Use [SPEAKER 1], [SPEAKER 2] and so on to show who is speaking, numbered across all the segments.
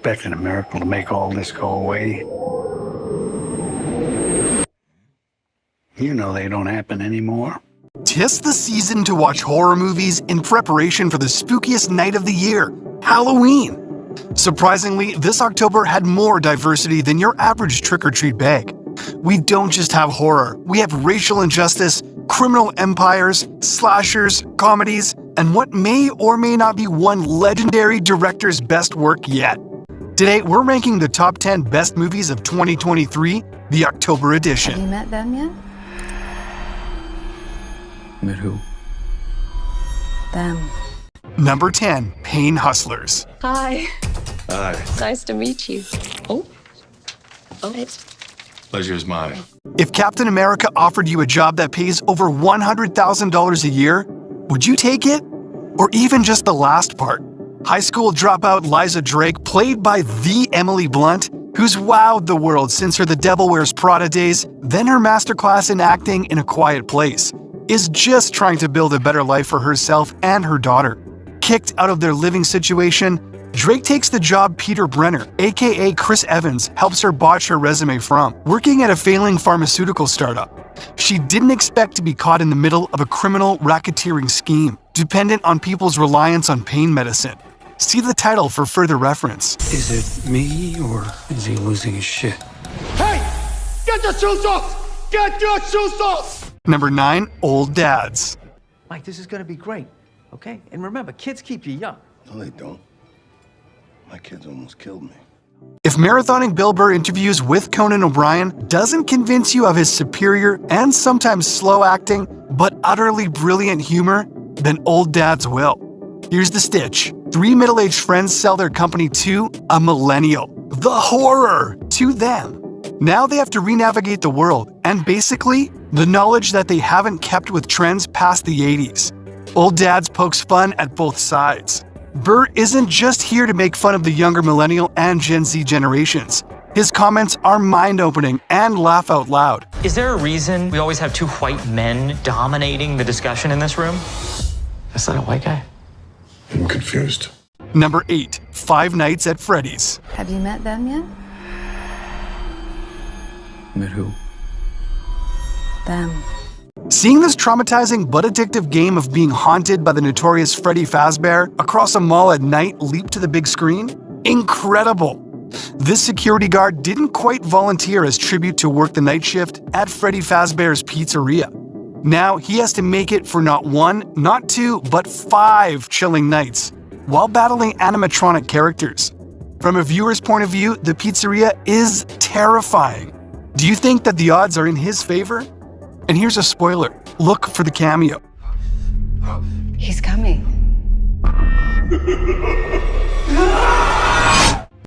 [SPEAKER 1] expecting a miracle to make all this go away. You know they don't happen anymore.
[SPEAKER 2] 'Tis the season to watch horror movies in preparation for the spookiest night of the year, Halloween. Surprisingly, this October had more diversity than your average trick-or-treat bag. We don't just have horror, we have racial injustice, criminal empires, slashers, comedies, and what may or may not be one legendary director's best work yet. Today, we're ranking the top 10 best movies of 2023, the October edition.
[SPEAKER 3] Have you met them yet?
[SPEAKER 4] Met who?
[SPEAKER 3] Them.
[SPEAKER 2] Number 10, Pain Hustlers.
[SPEAKER 5] Hi.
[SPEAKER 6] Hi.
[SPEAKER 5] Nice to meet you. Oh. It's
[SPEAKER 6] Pleasure is mine.
[SPEAKER 2] If Captain America offered you a job that pays over $100,000 a year, would you take it? Or even just the last part? High school dropout Liza Drake, played by the Emily Blunt, who's wowed the world since her The Devil Wears Prada days, then her masterclass in acting in A Quiet Place, is just trying to build a better life for herself and her daughter. Kicked out of their living situation, Drake takes the job Peter Brenner, aka Chris Evans, helps her botch her resume from, working at a failing pharmaceutical startup. She didn't expect to be caught in the middle of a criminal racketeering scheme, dependent on people's reliance on pain medicine. See the title for further reference.
[SPEAKER 4] Is it me, or is he losing his shit?
[SPEAKER 7] Hey! Get your shoes off! Get your shoes off!
[SPEAKER 2] Number 9, Old Dads.
[SPEAKER 8] Mike, this is gonna be great, okay? And remember, kids keep you young.
[SPEAKER 6] No, they don't. My kids almost killed me.
[SPEAKER 2] If marathoning Bill Burr interviews with Conan O'Brien doesn't convince you of his superior and sometimes slow acting, but utterly brilliant humor, then Old Dads will. Here's the stitch. 3 middle-aged friends sell their company to a millennial. The horror to them. Now they have to re-navigate the world, and basically, the knowledge that they haven't kept with trends past the 80s. Old Dads pokes fun at both sides. Burr isn't just here to make fun of the younger millennial and Gen Z generations. His comments are mind-opening and laugh out loud.
[SPEAKER 9] Is there a reason we always have 2 white men dominating the discussion in this room? That's not a white guy.
[SPEAKER 6] I'm confused.
[SPEAKER 2] Number 8, Five Nights at Freddy's.
[SPEAKER 3] Have you met them yet?
[SPEAKER 4] Met who?
[SPEAKER 3] Them.
[SPEAKER 2] Seeing this traumatizing but addictive game of being haunted by the notorious Freddy Fazbear across a mall at night leap to the big screen? Incredible! This security guard didn't quite volunteer as tribute to work the night shift at Freddy Fazbear's Pizzeria. Now he has to make it for not 1, not 2, but 5 chilling nights, while battling animatronic characters. From a viewer's point of view, the pizzeria is terrifying. Do you think that the odds are in his favor? And here's a spoiler. Look for the cameo.
[SPEAKER 3] He's coming.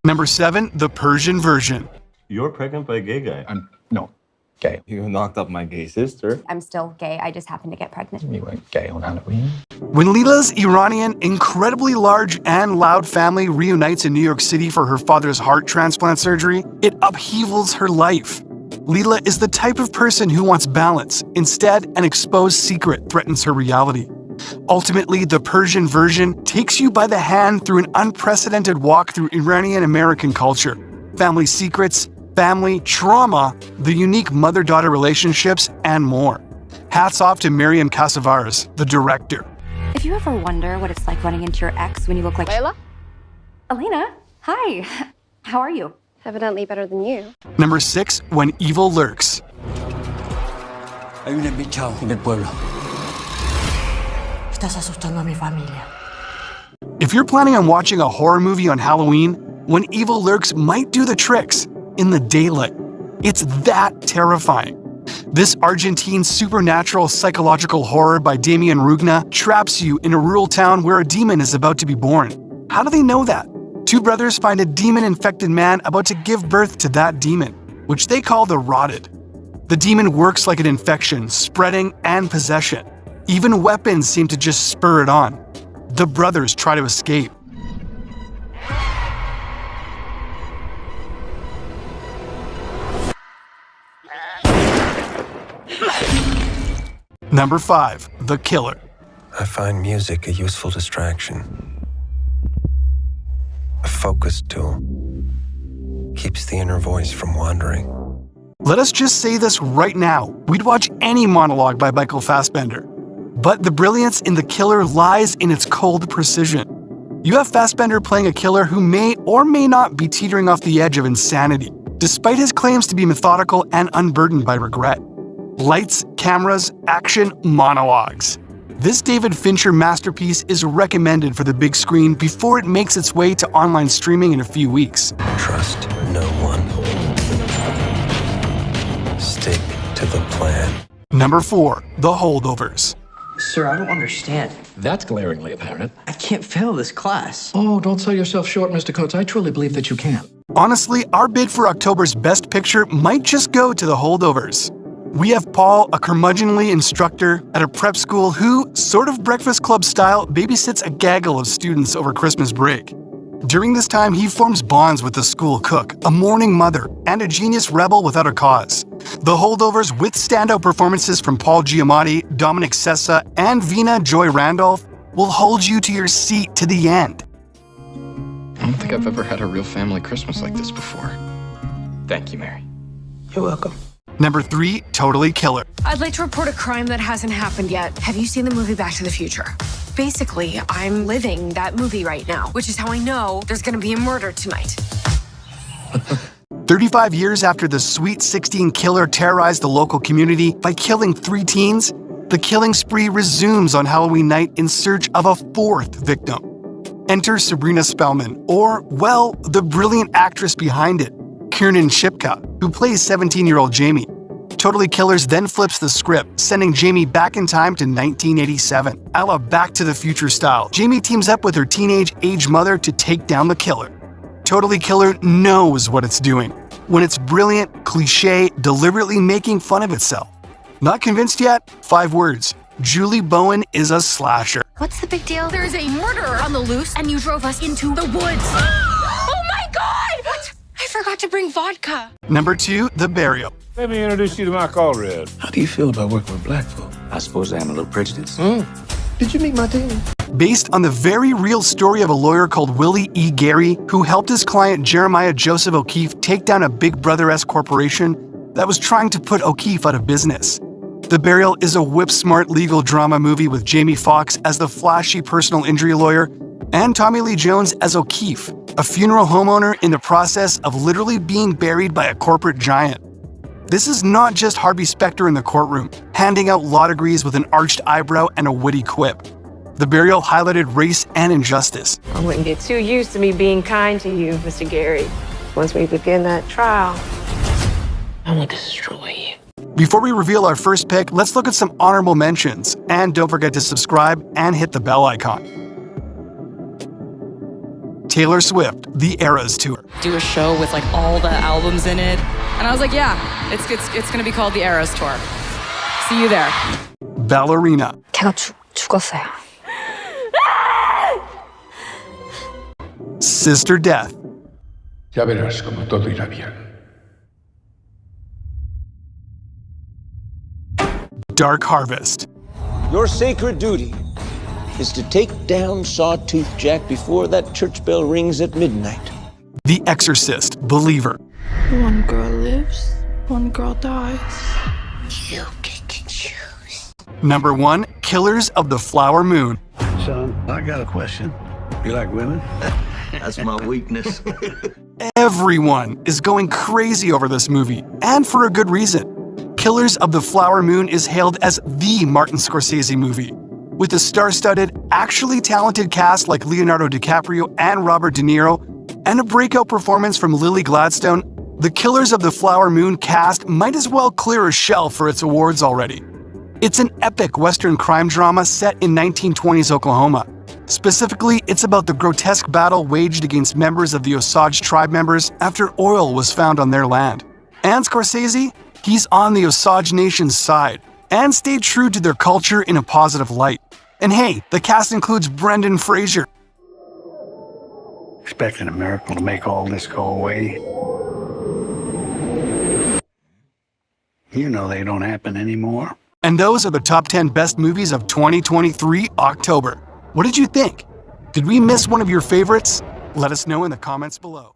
[SPEAKER 2] Number 7, The Persian Version.
[SPEAKER 10] You're pregnant by a gay guy.
[SPEAKER 4] No, gay.
[SPEAKER 10] You knocked up my gay sister.
[SPEAKER 11] I'm still gay. I just happened to get pregnant.
[SPEAKER 4] You went gay on Halloween?
[SPEAKER 2] When Leela's Iranian, incredibly large and loud family reunites in New York City for her father's heart transplant surgery, it upheavals her life. Leela is the type of person who wants balance. Instead, an exposed secret threatens her reality. Ultimately, The Persian Version takes you by the hand through an unprecedented walk through Iranian-American culture. Family secrets, family trauma, the unique mother-daughter relationships, and more. Hats off to Miriam Casavaras, the director.
[SPEAKER 11] If you ever wonder what it's like running into your ex when you look like
[SPEAKER 5] Layla?
[SPEAKER 11] Elena, hi. How are you?
[SPEAKER 5] Evidently better than you.
[SPEAKER 2] Number 6, When Evil Lurks.
[SPEAKER 4] Hay un embichado en el pueblo. Estás asustando a mi familia.
[SPEAKER 2] If you're planning on watching a horror movie on Halloween, When Evil Lurks might do the tricks in the daylight. It's that terrifying. This Argentine supernatural psychological horror by Damien Rugna traps you in a rural town where a demon is about to be born. How do they know that? 2 brothers find a demon-infected man about to give birth to that demon, which they call the Rotted. The demon works like an infection, spreading and possession. Even weapons seem to just spur it on. The brothers try to escape. Number 5, The Killer.
[SPEAKER 12] I find music a useful distraction. A focus tool. keeps the inner voice from wandering.
[SPEAKER 2] Let us just say this right now. We'd watch any monologue by Michael Fassbender. But the brilliance in The Killer lies in its cold precision. You have Fassbender playing a killer who may or may not be teetering off the edge of insanity, despite his claims to be methodical and unburdened by regret. Lights, cameras, action, monologues. This David Fincher masterpiece is recommended for the big screen before it makes its way to online streaming in a few weeks.
[SPEAKER 12] Trust no one. Stick to the plan.
[SPEAKER 2] Number 4. The Holdovers.
[SPEAKER 8] Sir, I don't understand.
[SPEAKER 13] That's glaringly apparent.
[SPEAKER 8] I can't fail this class.
[SPEAKER 13] Oh, don't sell yourself short, Mr. Coates. I truly believe that you can.
[SPEAKER 2] Honestly, our bid for October's Best Picture might just go to The Holdovers. We have Paul, a curmudgeonly instructor at a prep school who, sort of Breakfast Club style, babysits a gaggle of students over Christmas break. During this time, he forms bonds with the school cook, a mourning mother, and a genius rebel without a cause. The Holdovers, with standout performances from Paul Giamatti, Dominic Sessa, and Vina Joy Randolph, will hold you to your seat to the end.
[SPEAKER 13] I don't think I've ever had a real family Christmas like this before. Thank you, Mary.
[SPEAKER 8] You're welcome.
[SPEAKER 2] Number 3, Totally Killer.
[SPEAKER 14] I'd like to report a crime that hasn't happened yet. Have you seen the movie Back to the Future? Basically, I'm living that movie right now, which is how I know there's gonna be a murder tonight.
[SPEAKER 2] 35 years after the Sweet 16 killer terrorized the local community by killing 3 teens, the killing spree resumes on Halloween night in search of a 4th victim. Enter Sabrina Spellman, or, well, the brilliant actress behind it, Kiernan Shipka, who plays 17-year-old Jamie. Totally Killers then flips the script, sending Jamie back in time to 1987. A la Back to the Future style, Jamie teams up with her teenage-age mother to take down the killer. Totally Killer knows what it's doing, when it's brilliant, cliché, deliberately making fun of itself. Not convinced yet? 5 words. Julie Bowen is a slasher.
[SPEAKER 14] What's the big deal? There's a murderer on the loose, and you drove us into the woods. Oh my God! What? I forgot to bring vodka.
[SPEAKER 2] Number 2, The Burial.
[SPEAKER 15] Let me introduce you to my Red.
[SPEAKER 4] How do you feel about working with black folk? I suppose I am a little prejudiced.
[SPEAKER 8] Did you meet my team?
[SPEAKER 2] Based on the very real story of a lawyer called Willie E. Gary, who helped his client Jeremiah Joseph O'Keefe take down a Big Brother-esque corporation that was trying to put O'Keefe out of business. The Burial is a whip-smart legal drama movie with Jamie Foxx as the flashy personal injury lawyer and Tommy Lee Jones as O'Keefe, a funeral homeowner in the process of literally being buried by a corporate giant. This is not just Harvey Specter in the courtroom, handing out law degrees with an arched eyebrow and a witty quip. The Burial highlighted race and injustice.
[SPEAKER 16] I wouldn't get too used to me being kind to you, Mr. Gary. Once we begin that trial, I will destroy you.
[SPEAKER 2] Before we reveal our first pick, let's look at some honorable mentions. And don't forget to subscribe and hit the bell icon. Taylor Swift, The Eras Tour.
[SPEAKER 17] Do a show with like all the albums in it. And I was like, yeah, it's gonna be called The Eras Tour. See you there.
[SPEAKER 2] Ballerina.
[SPEAKER 3] 걔가 죽었어요.
[SPEAKER 2] Sister Death.
[SPEAKER 15] Ya verás como todo irá bien.
[SPEAKER 2] Dark Harvest.
[SPEAKER 18] Your sacred duty is to take down Sawtooth Jack before that church bell rings at midnight.
[SPEAKER 2] The Exorcist, Believer.
[SPEAKER 19] One girl lives, one girl dies.
[SPEAKER 18] You pick and choose.
[SPEAKER 2] Number 1, Killers of the Flower Moon.
[SPEAKER 1] Son, I got a question. You like women?
[SPEAKER 18] That's my weakness.
[SPEAKER 2] Everyone is going crazy over this movie, and for a good reason. Killers of the Flower Moon is hailed as the Martin Scorsese movie. With a star-studded, actually talented cast like Leonardo DiCaprio and Robert De Niro, and a breakout performance from Lily Gladstone, the Killers of the Flower Moon cast might as well clear a shelf for its awards already. It's an epic Western crime drama set in 1920s Oklahoma. Specifically, it's about the grotesque battle waged against members of the Osage tribe members after oil was found on their land. And Scorsese? He's on the Osage Nation's side, and stayed true to their culture in a positive light. And hey, the cast includes Brendan Fraser.
[SPEAKER 1] Expecting a miracle to make all this go away. You know they don't happen anymore.
[SPEAKER 2] And those are the top 10 best movies of 2023 October. What did you think? Did we miss one of your favorites? Let us know in the comments below.